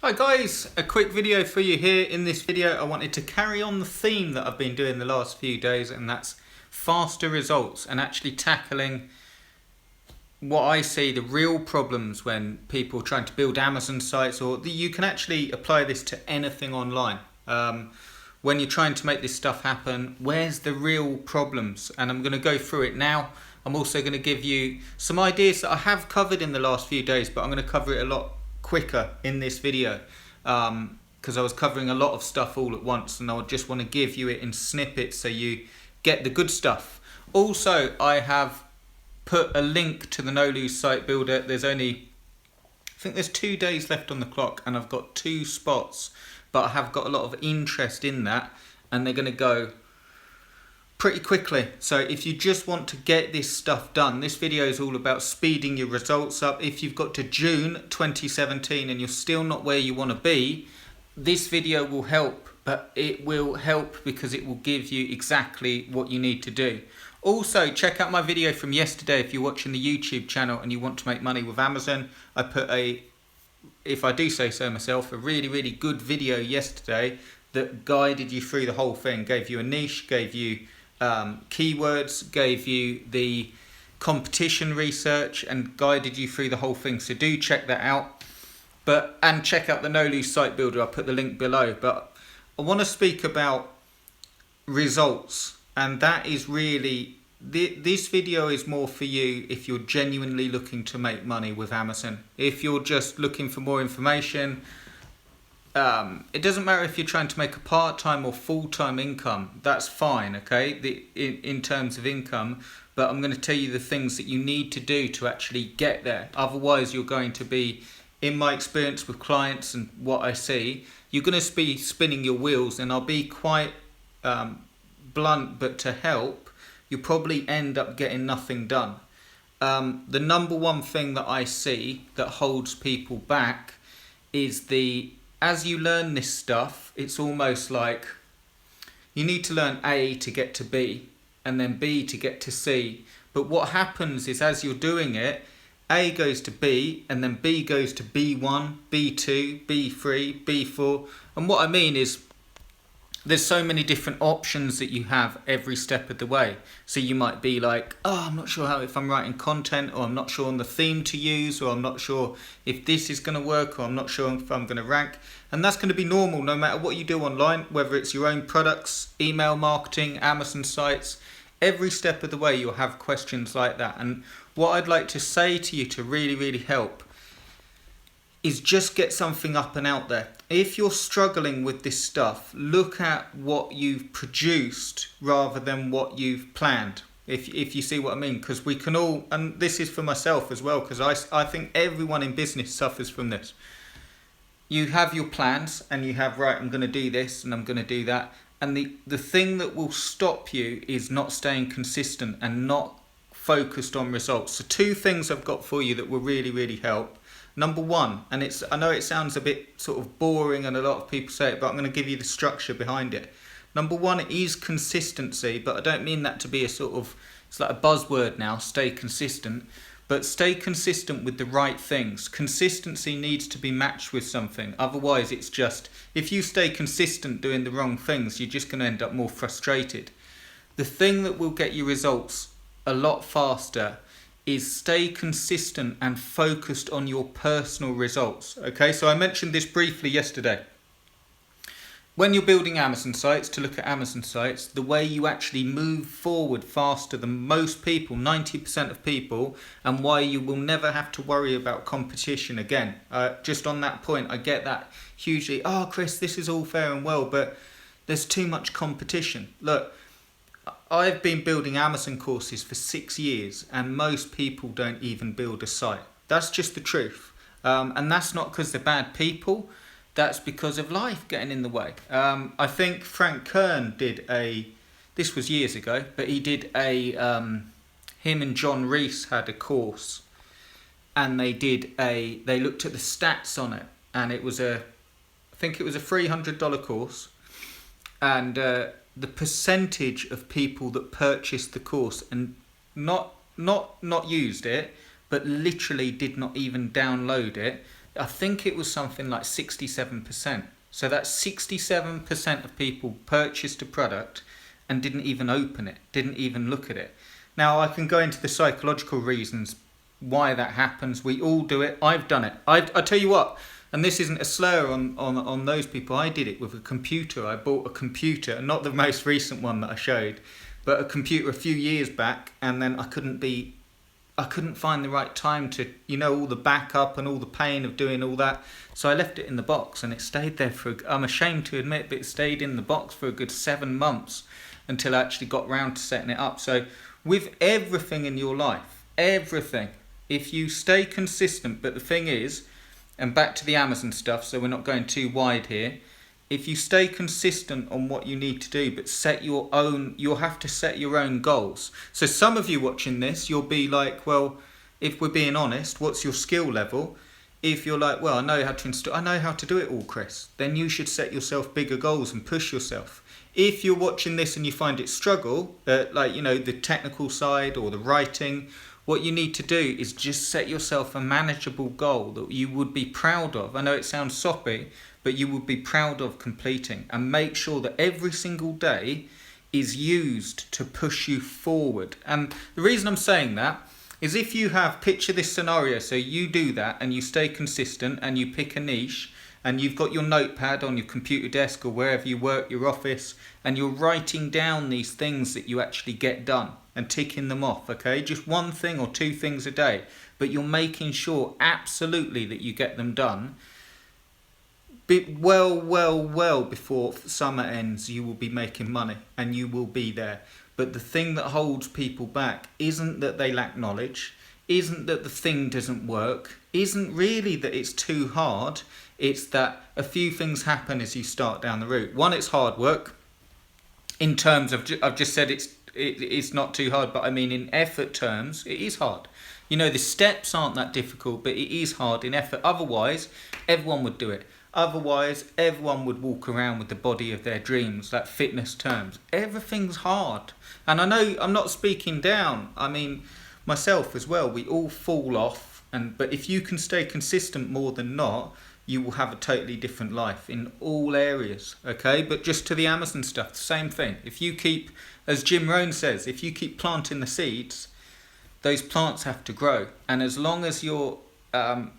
Hi guys, a quick video for you here. In this video I wanted to carry on the theme that I've been doing the last few days, and that's faster results and actually tackling what I see the real problems when people are trying to build Amazon sites, or you can actually apply this to anything online. When you're trying to make this stuff happen, where's the real problems? And I'm going to go through it now. I'm also going to give you some ideas that I have covered in the last few days, but I'm going to cover it a lot quicker in this video because I was covering a lot of stuff all at once, and I just want to give you it in snippets so you get the good stuff. Also, I have put a link to the No Lose Site Builder. There's only, I think there's 2 days left on the clock, and I've got 2 spots, but I have got a lot of interest in that, and they're going to go pretty quickly. So if you just want to get this stuff done, this video is all about speeding your results up. If you've got to June 2017 and you're still not where you want to be, this video will help, but it will help because it will give you exactly what you need to do. Also, check out my video from yesterday if you're watching the YouTube channel and you want to make money with Amazon. I put a, if I do say so myself, a really good video yesterday that guided you through the whole thing, gave you a niche, gave you keywords, gave you the competition research, and guided you through the whole thing. So do check that out. And check out the No Lose Site Builder. I'll put the link below. But I want to speak about results, and that is really this video is more for you if you're genuinely looking to make money with Amazon. If you're just looking for more information, it doesn't matter if you're trying to make a part-time or full-time income. That's fine, okay, in terms of income. But I'm going to tell you the things that you need to do to actually get there. Otherwise, you're going to be, in my experience with clients and what I see, you're going to be spinning your wheels. And I'll be quite blunt, but to help, you'll probably end up getting nothing done. The number one thing that I see that holds people back is as you learn this stuff, it's almost like you need to learn A to get to B, and then B to get to C. But what happens is, as you're doing it, A goes to B, and then B goes to B1, B2, B3, B4. And what I mean is, there's so many different options that you have every step of the way. So you might be like, oh, I'm not sure if I'm writing content, or I'm not sure on the theme to use, or I'm not sure if this is going to work, or I'm not sure if I'm going to rank. And that's going to be normal no matter what you do online, whether it's your own products, email marketing, Amazon sites. Every step of the way you'll have questions like that. And what I'd like to say to you to really help is just get something up and out there. If you're struggling with this stuff, look at what you've produced rather than what you've planned. If you see what I mean, because we can all, and this is for myself as well, because I think everyone in business suffers from this. You have your plans and you have, right, I'm going to do this and I'm going to do that. And the thing that will stop you is not staying consistent and not focused on results. So 2 things I've got for you that will really help. Number one, and I know it sounds a bit sort of boring and a lot of people say it, but I'm going to give you the structure behind it. Number one is consistency, but I don't mean that to be a sort of, it's like a buzzword now, stay consistent, but stay consistent with the right things. Consistency needs to be matched with something. Otherwise, it's just, if you stay consistent doing the wrong things, you're just going to end up more frustrated. The thing that will get you results a lot faster is stay consistent and focused on your personal results. Okay, so I mentioned this briefly yesterday. When you're building Amazon sites, to look at Amazon sites, the way you actually move forward faster than most people, 90% of people, and why you will never have to worry about competition again. Just on that point, I get that hugely. Oh, Chris, this is all fair and well, but there's too much competition. Look, I've been building Amazon courses for 6 years, and most people don't even build a site. That's just the truth. And that's not because they're bad people. That's because of life getting in the way. I think Frank Kern did this was years ago, but he did him and John Reese had a course, and they looked at the stats on it, and it was I think it was a $300 course, and the percentage of people that purchased the course and not used it, but literally did not even download it, I think it was something like 67%. So that's 67% of people purchased a product and didn't even open it, didn't even look at it. Now, I can go into the psychological reasons why that happens. We all do it. I've done it. I tell you what, and this isn't a slur on those people. I did it with a computer. I bought a computer, not the most recent one that I showed, but a computer a few years back, and then I couldn't find the right time to, all the backup and all the pain of doing all that. So I left it in the box, and it stayed there I'm ashamed to admit, but it stayed in the box for a good 7 months until I actually got round to setting it up. So with everything in your life, everything, if you stay consistent, but the thing is, and back to the Amazon stuff, so we're not going too wide here, if you stay consistent on what you need to do, but you'll have to set your own goals. So some of you watching this, you'll be like, well, if we're being honest, what's your skill level? If you're like, well, I know how to do it all, Chris, then you should set yourself bigger goals and push yourself. If you're watching this and you find it struggle, the technical side or the writing, what you need to do is just set yourself a manageable goal that you would be proud of. I know it sounds soppy, but you would be proud of completing, and make sure that every single day is used to push you forward. And the reason I'm saying that is, if you picture this scenario, so you do that and you stay consistent and you pick a niche, and you've got your notepad on your computer desk or wherever you work, your office, and you're writing down these things that you actually get done and ticking them off, okay? Just 1 thing or 2 things a day, but you're making sure absolutely that you get them done. Well before summer ends, you will be making money and you will be there. But the thing that holds people back isn't that they lack knowledge, isn't that the thing doesn't work, isn't really that it's too hard. It's that a few things happen as you start down the route. One, it's hard work. In terms of, I've just said it's not too hard, but I mean in effort terms, it is hard. The steps aren't that difficult, but it is hard in effort. Otherwise, everyone would do it. Otherwise, everyone would walk around with the body of their dreams, like fitness terms. Everything's hard. And I know I'm not speaking down. I mean, myself as well, we all fall off. But if you can stay consistent more than not, you will have a totally different life in all areas, okay? But just to the Amazon stuff, the same thing. If you keep, as Jim Rohn says, if you keep planting the seeds, those plants have to grow. And as long as you're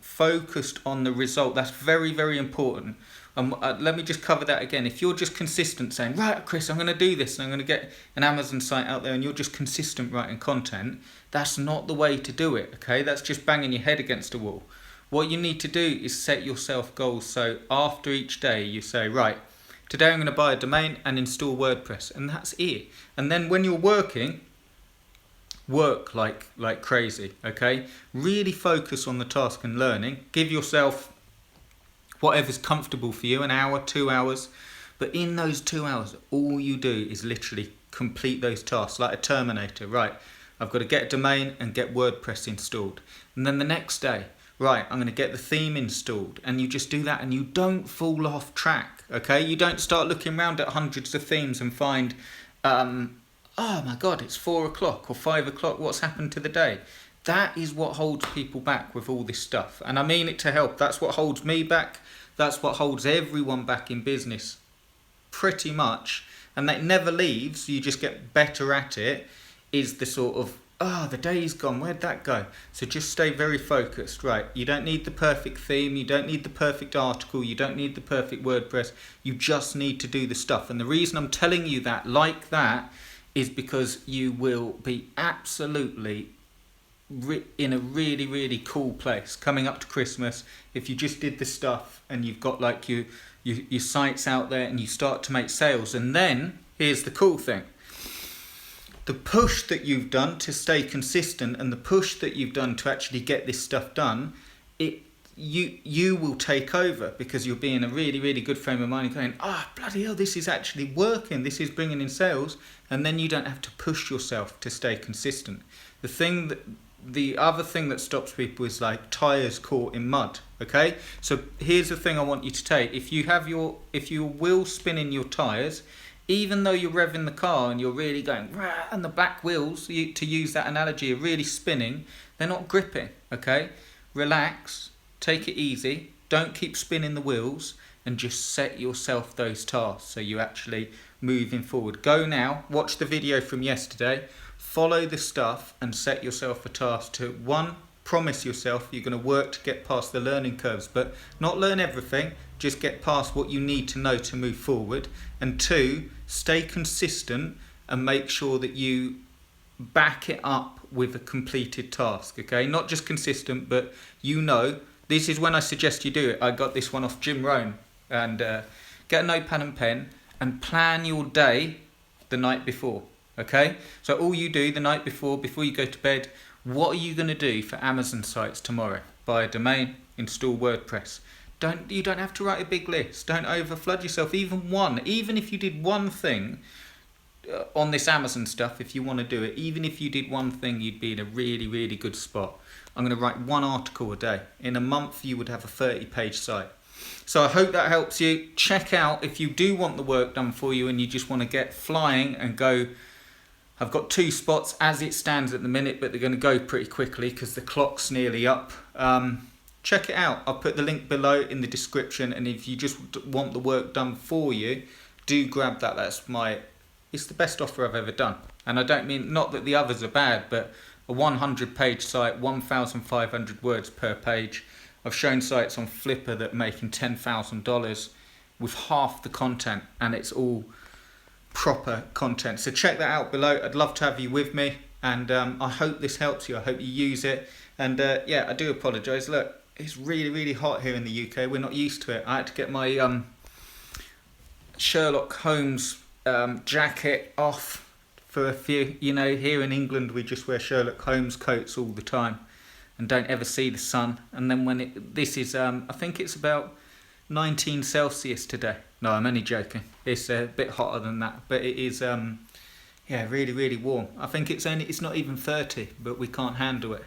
focused on the result, that's very, very important. Let me just cover that again. If you're just consistent saying, right, Chris, I'm going to do this and I'm going to get an Amazon site out there, and you're just consistent writing content, that's not the way to do it, okay? That's just banging your head against a wall. What you need to do is set yourself goals. So after each day, you say, right, today I'm going to buy a domain and install WordPress, and that's it. And then when you're working, work like crazy, okay? Really focus on the task and learning. Give yourself whatever's comfortable for you, an hour, 2 hours. But in those 2 hours, all you do is literally complete those tasks like a Terminator. Right, I've got to get a domain and get WordPress installed. And then the next day, right, I'm going to get the theme installed. And you just do that, and you don't fall off track, okay? You don't start looking around at hundreds of themes and find, oh my God, it's 4 o'clock or 5 o'clock. What's happened to the day? That is what holds people back with all this stuff. And I mean it to help. That's what holds me back. That's what holds everyone back in business, pretty much. And that never leaves. You just get better at it. Is the sort of, the day's gone. Where'd that go? So just stay very focused. Right. You don't need the perfect theme. You don't need the perfect article. You don't need the perfect WordPress. You just need to do the stuff. And the reason I'm telling you that like that is because you will be absolutely in a really, really cool place coming up to Christmas. If you just did the stuff and you've got like your sites out there and you start to make sales. And then here's the cool thing. The push that you've done to stay consistent and the push that you've done to actually get this stuff done, you will take over, because you'll be in a really, really good frame of mind and going, bloody hell, this is actually working. This is bringing in sales. And then you don't have to push yourself to stay consistent. The other thing that stops people is like tires caught in mud, okay? So here's the thing I want you to take. If you wheel spinning your tires, even though you're revving the car and you're really going, rah, and the back wheels, to use that analogy, are really spinning, they're not gripping, okay? Relax, take it easy, don't keep spinning the wheels, and just set yourself those tasks so you're actually moving forward. Go now, watch the video from yesterday, follow the stuff and set yourself a task to, one, promise yourself you're going to work to get past the learning curves, but not learn everything, just get past what you need to know to move forward. And two, stay consistent and make sure that you back it up with a completed task, okay? Not just consistent, but this is when I suggest you do it. I got this one off Jim Rohn. And get a notepad and pen and plan your day the night before, okay? So all you do the night before you go to bed, what are you going to do for Amazon sites tomorrow? Buy a domain, install WordPress. You don't have to write a big list. Don't overflood yourself. Even if you did one thing on this Amazon stuff, if you want to do it, even if you did one thing, you'd be in a really, really good spot. I'm going to write one article a day. In a month, you would have a 30-page site. So I hope that helps you. Check out if you do want the work done for you and you just want to get flying and go. I've got 2 spots as it stands at the minute, but they're going to go pretty quickly because the clock's nearly up. Check it out. I'll put the link below in the description, and if you just want the work done for you, do grab that. It's the best offer I've ever done. And I don't mean, not that the others are bad, but a 100-page site, 1,500 words per page. I've shown sites on Flipper that are making $10,000 with half the content, and it's all proper content. So check that out below. I'd love to have you with me, and I hope this helps you. I hope you use it. And yeah, I do apologise. Look, it's really, really hot here in the UK. We're not used to it. I had to get my Sherlock Holmes jacket off for a few. You know, here in England we just wear Sherlock Holmes coats all the time and don't ever see the sun. And then when this is I think it's about 19 Celsius today. No, I'm only joking. It's a bit hotter than that, but it is yeah, really, really warm. I think it's not even 30, but we can't handle it.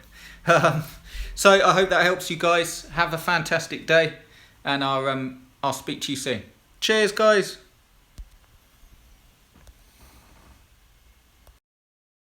So I hope that helps you guys. Have a fantastic day, and I'll speak to you soon. Cheers, guys.